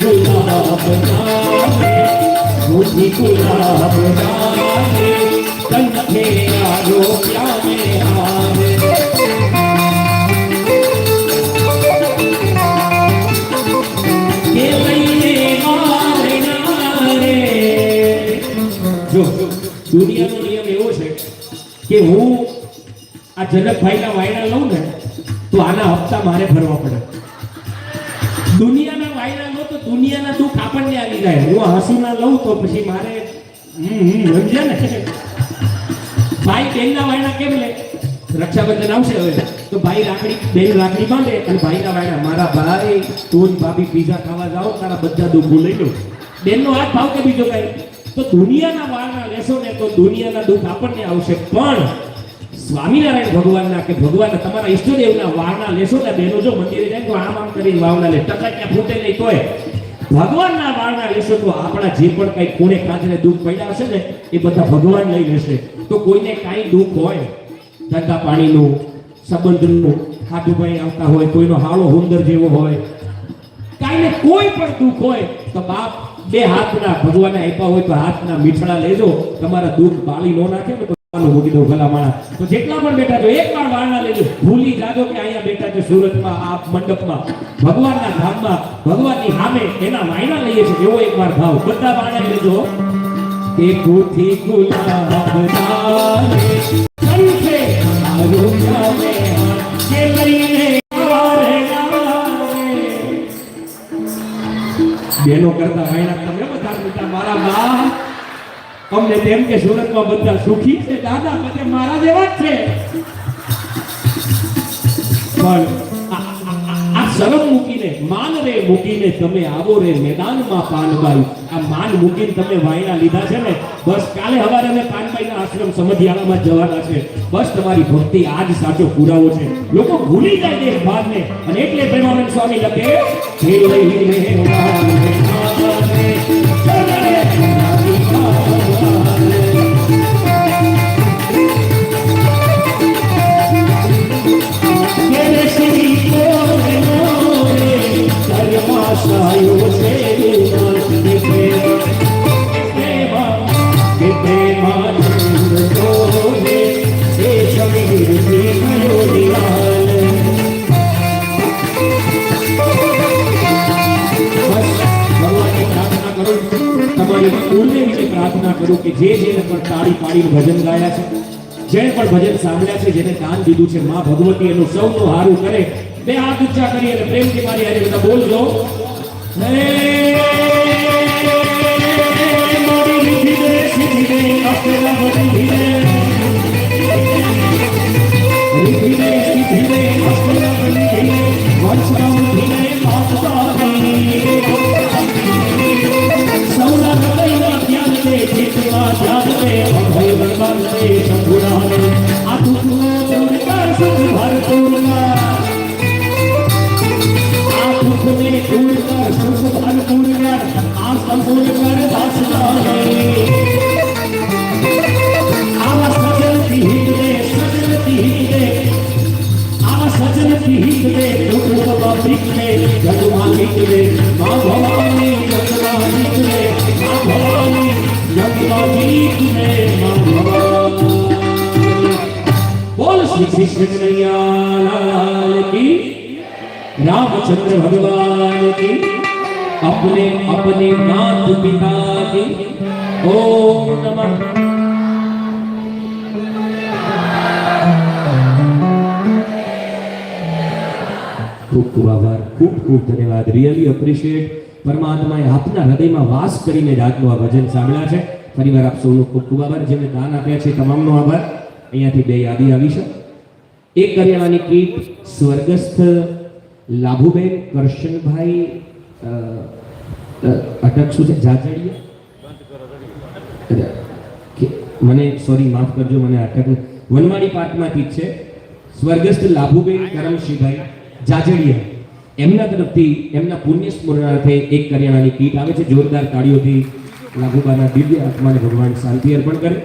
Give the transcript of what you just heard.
गुलाब जाने मुझे गुलाब जाने कंठे आरो प्यामे आवे के लईने मारे नारे जो દુનિયાનો નિયમ એવો છે કે હું આ જનકભાઈના વાયડા લઉં ને તો આના હપ્તા મારે ભરવા પડે. દુનિયાના વાયડા લો તો દુનિયાના દુઃખ આપણને આવી જાય. હું હસુના લઉં તો પછી મારે સમજ્યા ને. ભાઈ બેનના વાયડા કેમ લે? રક્ષાબંધન આવશે હવે તો ભાઈ બેન રાખડી બાંધે અને ભાઈના વાયડા મારા ભાઈ તું ભાભી પીઝા ખાવા જાઓ તારા બધા દુઃખ ભૂલી લો. બેનનો હાથ ભાવ કે બીજો કઈ તો દુનિયાના વાળના લેશો ને તો દુનિયાના દુઃખ આપણને આવશે. પણ સ્વામિનારાયણ ભગવાનના કે ભગવાનના તમારા ઈષ્ટદેવના વાળના લેશો ને બેનો જો મંદિરે જાય તો આમ કરીને વાવના લે ટકા ક્યાં ફૂટે નહીં તોય ભગવાનના વાળના લેશો તો આપણા જે પણ કઈ કોણે કાજને દુઃખ પડ્યા હશે ને એ બધા ભગવાન લઈ લેશે. તો કોઈને કાંઈ દુઃખ હોય ધંધા પાણીનું સંબંધનું ખાધુભાઈ આવતા હોય કોઈનો હાળો હુંદર જેવો હોય કાંઈ ને કોઈ પણ દુઃખ હોય તો બાપ બે હાથના ભગવાને આપ્યા હોય તો હાથના મીઠડા લેજો. તમારા દુઃખ બાળી નો નાખે ને મૂકી દો ભલા માણસ. તો જેટલા પણ બેઠા છો એકવાર વાળના લેજો. ભૂલી જાજો કે અહીંયા બેઠા છે સુરતમાં આ મંડપમાં ભગવાનના ધામમાં ભગવાનની સામે એના વાયના લઈએ છીએ એવો એકવાર ભાવ બધા વાળના લેજો. કે કોઠી ગુલાબ જાને કંઠે આરો પ્યામે કે લઈને આરે બેનો કરતા વાયના તમે બધા બેટા મારા બા અમને તેમ કે સુરતમાં બધા સુખી છે દાદા બધે મારા જેવા જ છે. પણ આ શરમ મૂકીને માન રે મૂકીને તમે આવો રે મેદાનમાં પાનબાઈ. આ માન મૂકીને તમે વાયના લીધા છે ને બસ કાલે હવારે અમે પાનબાઈના આશ્રમ સમધિયાળામાં જવાના છે. બસ તમારી ભક્તિ આજ સાચો પુરાવો છે. લોકો ભૂલી જાય દેશ ભાગને અને એટલે પ્રેમાનંદ સ્વામી લખે હે લઈને પ્રાર્થના કરું કે જે જેને પણ તાળી પાડીને ભજન ગાયા છે જેને પણ ભજન સાંભળ્યા છે જેને દાન દીધું છે માં ભગવતી એનું સૌનું હારું કરે. બે હાથ ઊંચા કરી અને પ્રેમથી મારી હારે બધા બોલજો હે મોડી લીધી દે સીધી દે અકેલા બધી દે લીધી દે સીધી દે અકેલા બધી દે વંશરામ ધીને માતા સૌના હૃદયમાં ધ્યાન દે ચિત્તમાં ધ્યાન દે અભય બળવાન દે શંભુરાને આ દુઃખનો દૂર કર સુખ ભરપૂરના આ દુઃખને દૂર કર સુખ ભરપૂરના આ સંપૂર્ણ કર દાસનાને આવા સજનથી હિત દે સજનથી હિત દે આવા સજનથી હિત દે દુઃખ ભીખ દે જગમાં હિત દે મા ભવાની જગમાં હિત દે મા ભવાની જગમાં હિત દે મા ભવાની. બોલ શ્રી કૃષ્ણ કનૈયા લાલ કી रामचंद्र भगवान की अपने अपने नाथ पिता की ओम नमः. खूब खूब आभार खूब खूब धन्यवाद. Really appreciate. પરમાત્માએ આપના હૃદયમાં વાસ કરીને આજનું આ ભજન સાંભળ્યા છે. ફરીવાર આપ સૌનો ખૂબ ખૂબ આભાર. જેમને દાન આપ્યા છે તમામનો આભાર. અહીંયાથી બે યાદી આવી છે. એક કરિયાણાની કીટ સ્વર્ગસ્થ લાભુબેન કરશનભાઈ અટક શું છે જાજડિયા મને સોરી માફ કરજો મને અટક વનવાડી પાર્કમાંથી છે. સ્વર્ગસ્થ લાભુબેન કરમશીભાઈ જાજડિયા એમના તરફથી એમના પુણ્ય સ્મરણાર્થે એક કરિયાણાની કીટ આવે છે. જોરદાર તાળીઓથી લાભુબાના દિવ્ય આત્માને ભગવાન શાંતિ અર્પણ કરે.